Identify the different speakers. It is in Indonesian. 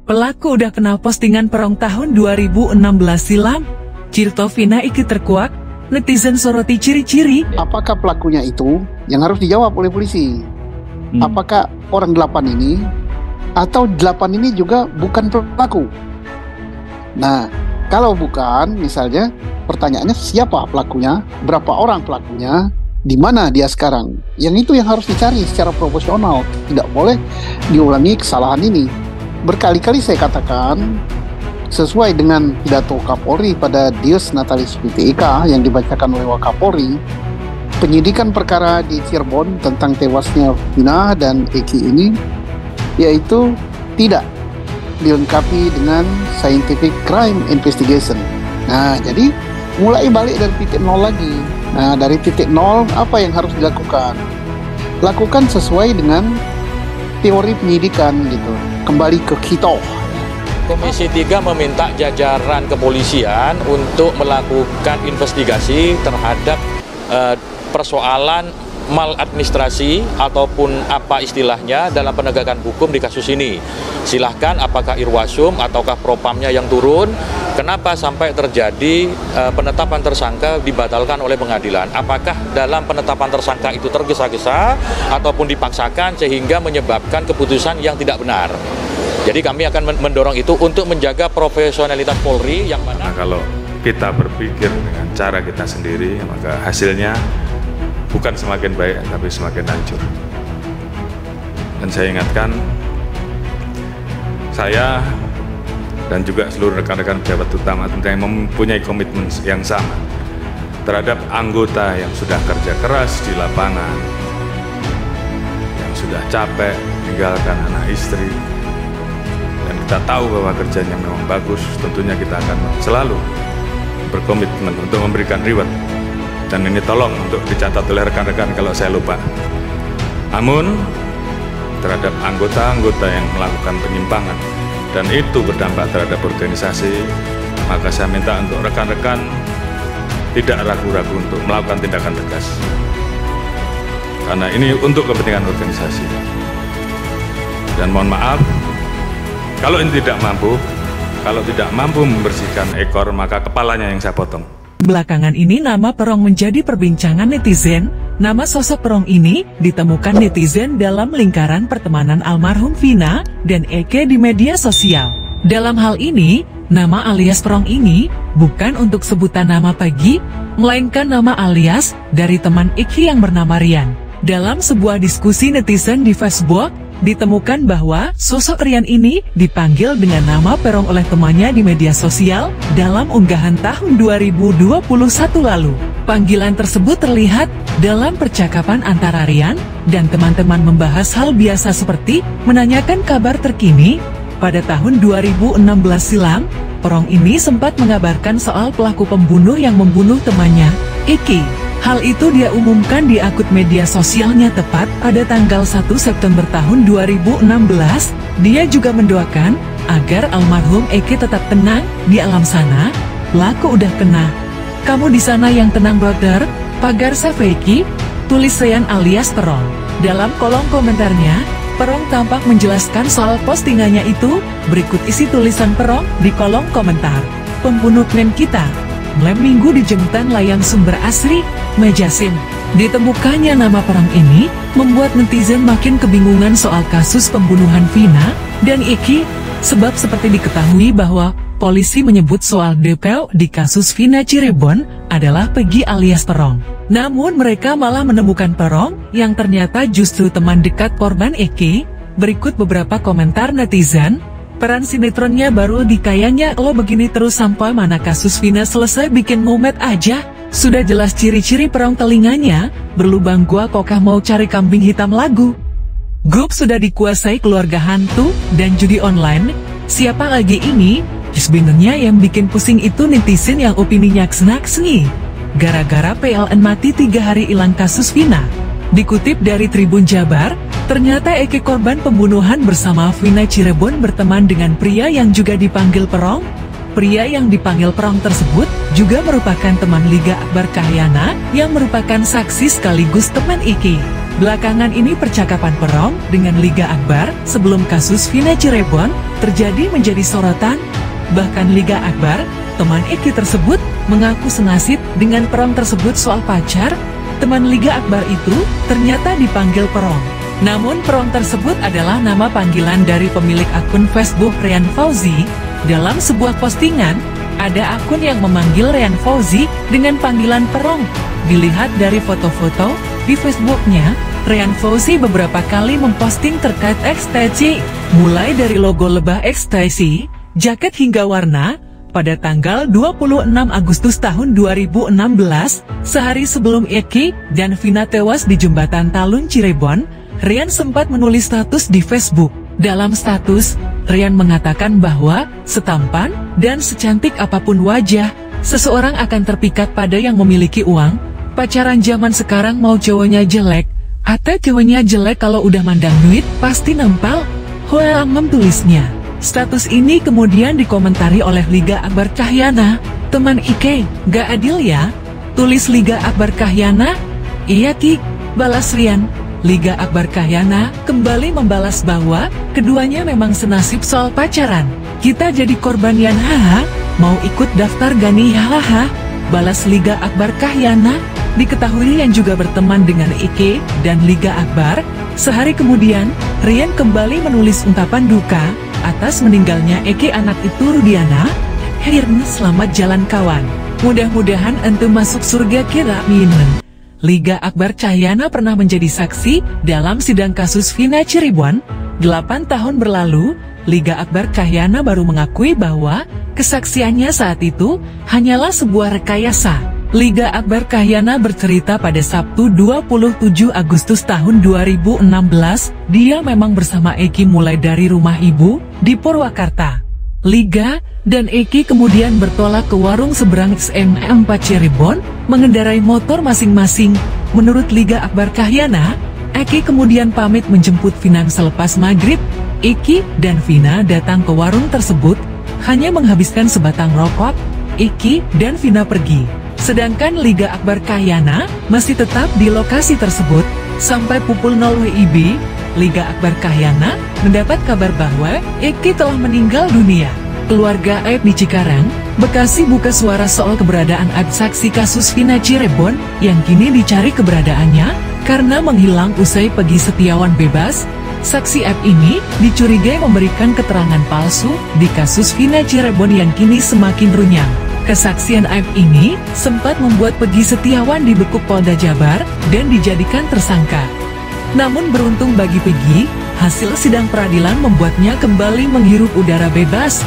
Speaker 1: Pelaku udah kenal postingan Perong tahun 2016 silam. Cirto Vina Iki terkuak, netizen soroti ciri-ciri.
Speaker 2: Apakah pelakunya itu yang harus dijawab oleh polisi? Apakah orang 8 ini atau 8 ini juga bukan pelaku? Nah, kalau bukan, misalnya pertanyaannya siapa pelakunya, berapa orang pelakunya, di mana dia sekarang? Yang itu yang harus dicari secara proporsional. Tidak boleh diulangi kesalahan ini. Berkali-kali saya katakan, sesuai dengan pidato Kapolri pada Dies Natalis PTIK yang dibacakan oleh Wakapolri, penyidikan perkara di Cirebon tentang tewasnya Vina dan Eki ini, yaitu tidak dilengkapi dengan scientific crime investigation. Nah, jadi mulai balik dari titik nol lagi. Nah, dari titik nol apa yang harus dilakukan? Lakukan sesuai dengan teori penyidikan gitu. Kembali ke kita.
Speaker 3: Komisi 3 meminta jajaran kepolisian untuk melakukan investigasi terhadap persoalan maladministrasi ataupun apa istilahnya dalam penegakan hukum di kasus ini. Silahkan apakah Irwasum ataukah Propamnya yang turun, kenapa sampai terjadi penetapan tersangka dibatalkan oleh pengadilan. Apakah dalam penetapan tersangka itu tergesa-gesa ataupun dipaksakan sehingga menyebabkan keputusan yang tidak benar. Jadi kami akan mendorong itu untuk menjaga profesionalitas Polri yang mana.
Speaker 4: Nah, kalau kita berpikir dengan cara kita sendiri, maka hasilnya bukan semakin baik, tapi semakin hancur. Dan saya ingatkan, saya dan juga seluruh rekan-rekan pejabat utama yang mempunyai komitmen yang sama terhadap anggota yang sudah kerja keras di lapangan, yang sudah capek meninggalkan anak istri, dan kita tahu bahwa kerjanya memang bagus. Tentunya kita akan selalu berkomitmen untuk memberikan reward. Dan ini tolong untuk dicatat oleh rekan-rekan kalau saya lupa. Namun terhadap anggota-anggota yang melakukan penyimpangan dan itu berdampak terhadap organisasi, maka saya minta untuk rekan-rekan tidak ragu-ragu untuk melakukan tindakan tegas. Karena ini untuk kepentingan organisasi. Dan mohon maaf, kalau ini tidak mampu membersihkan ekor, maka kepalanya yang saya potong.
Speaker 1: Belakangan ini nama Perong menjadi perbincangan netizen. Nama sosok Perong ini ditemukan netizen dalam lingkaran pertemanan almarhum Vina dan Eke di media sosial. Dalam hal ini, nama alias Perong ini bukan untuk sebutan nama Peggy, melainkan nama alias dari teman Eke yang bernama Rian. Dalam sebuah diskusi netizen di Facebook, ditemukan bahwa sosok Rian ini dipanggil dengan nama Perong oleh temannya di media sosial dalam unggahan tahun 2021 lalu. Panggilan tersebut terlihat dalam percakapan antara Rian dan teman-teman membahas hal biasa seperti menanyakan kabar terkini. Pada tahun 2016 silam, Perong ini sempat mengabarkan soal pelaku pembunuh yang membunuh temannya, Eki. Hal itu dia umumkan di akun media sosialnya tepat pada tanggal 1 September tahun 2016. Dia juga mendoakan agar almarhum Eki tetap tenang di alam sana. Pelaku udah kena. Kamu di sana yang tenang brother, pagar Safeki, tulis Rian alias Perong. Dalam kolom komentarnya, Perong tampak menjelaskan soal postingannya itu. Berikut isi tulisan Perong di kolom komentar. Pembunuh klan kita. Lem minggu di jemputan layang sumber asri, Mejasim. Ditemukannya nama Perong ini membuat netizen makin kebingungan soal kasus pembunuhan Vina dan Eki, sebab seperti diketahui bahwa polisi menyebut soal DPO di kasus Vina Cirebon adalah Peggy alias Perong. Namun mereka malah menemukan Perong yang ternyata justru teman dekat korban Eki. Berikut beberapa komentar netizen. Peran sinetronnya baru dikayanya lo begini terus sampai mana kasus Vina selesai bikin mumet aja. Sudah jelas ciri-ciri Perong telinganya berlubang, gua kokah mau cari kambing hitam lagu. Grup sudah dikuasai keluarga hantu dan judi online. Siapa lagi ini? Sebenarnya yang bikin pusing itu netizen yang opininya ksena-ksni. Gara-gara PLN mati 3 hari hilang kasus Vina. Dikutip dari Tribun Jabar, ternyata Eki korban pembunuhan bersama Vina Cirebon berteman dengan pria yang juga dipanggil Perong. Pria yang dipanggil Perong tersebut juga merupakan teman Liga Akbar Kahyana yang merupakan saksi sekaligus teman Eki. Belakangan ini percakapan Perong dengan Liga Akbar sebelum kasus Vina Cirebon terjadi menjadi sorotan. Bahkan Liga Akbar, teman Eki tersebut, mengaku senasib dengan Perong tersebut soal pacar. Teman Liga Akbar itu ternyata dipanggil Perong. Namun Perong tersebut adalah nama panggilan dari pemilik akun Facebook Rian Fauzi. Dalam sebuah postingan, ada akun yang memanggil Rian Fauzi dengan panggilan Perong. Dilihat dari foto-foto di Facebooknya, Rian Fauzi beberapa kali memposting terkait ekstasi, mulai dari logo lebah ekstasi, jaket hingga warna. Pada tanggal 26 Agustus tahun 2016, sehari sebelum Eki dan Vina tewas di Jembatan Talun Cirebon, Rian sempat menulis status di Facebook. Dalam status, Rian mengatakan bahwa setampan dan secantik apapun wajah, seseorang akan terpikat pada yang memiliki uang. Pacaran zaman sekarang mau cowoknya jelek, atau cowoknya jelek kalau udah mandang duit, pasti nempel. Hoelangem tulisnya. Status ini kemudian dikomentari oleh Liga Akbar Cahyana. Teman Ike, gak adil ya? Tulis Liga Akbar Cahyana. Iya Ki, balas Rian. Liga Akbar Cahyana kembali membalas bahwa keduanya memang senasib soal pacaran. Kita jadi korban yan haha, mau ikut daftar gani hahaha. Balas Liga Akbar Cahyana. Diketahui yang juga berteman dengan Ike dan Liga Akbar. Sehari kemudian, Rian kembali menulis ungkapan duka atas meninggalnya Eke anak itu Rudiana. Akhirnya selamat jalan kawan. Mudah-mudahan ente masuk surga kira minen. Liga Akbar Cahyana pernah menjadi saksi dalam sidang kasus Vina Cirebon. 8 tahun berlalu, Liga Akbar Cahyana baru mengakui bahwa kesaksiannya saat itu hanyalah sebuah rekayasa. Liga Akbar Cahyana bercerita pada Sabtu 27 Agustus tahun 2016, dia memang bersama Eki mulai dari rumah ibu di Purwakarta. Liga dan Eki kemudian bertolak ke warung seberang SMA 4 Cirebon, mengendarai motor masing-masing. Menurut Liga Akbar Cahyana, Eki kemudian pamit menjemput Vina selepas maghrib. Eki dan Vina datang ke warung tersebut, hanya menghabiskan sebatang rokok. Eki dan Vina pergi. Sedangkan Liga Akbar Cahyana masih tetap di lokasi tersebut. Sampai pukul 0 WIB, Liga Akbar Cahyana mendapat kabar bahwa Eki telah meninggal dunia. Keluarga Aib di Cikarang, Bekasi buka suara soal keberadaan Aib saksi kasus Vina Cirebon yang kini dicari keberadaannya karena menghilang usai Pegi Setiawan bebas. Saksi Aib ini dicurigai memberikan keterangan palsu di kasus Vina Cirebon yang kini semakin runyam. Kesaksian Aib ini sempat membuat Pegi Setiawan dibekuk Polda Jabar dan dijadikan tersangka. Namun beruntung bagi Pegi, hasil sidang peradilan membuatnya kembali menghirup udara bebas.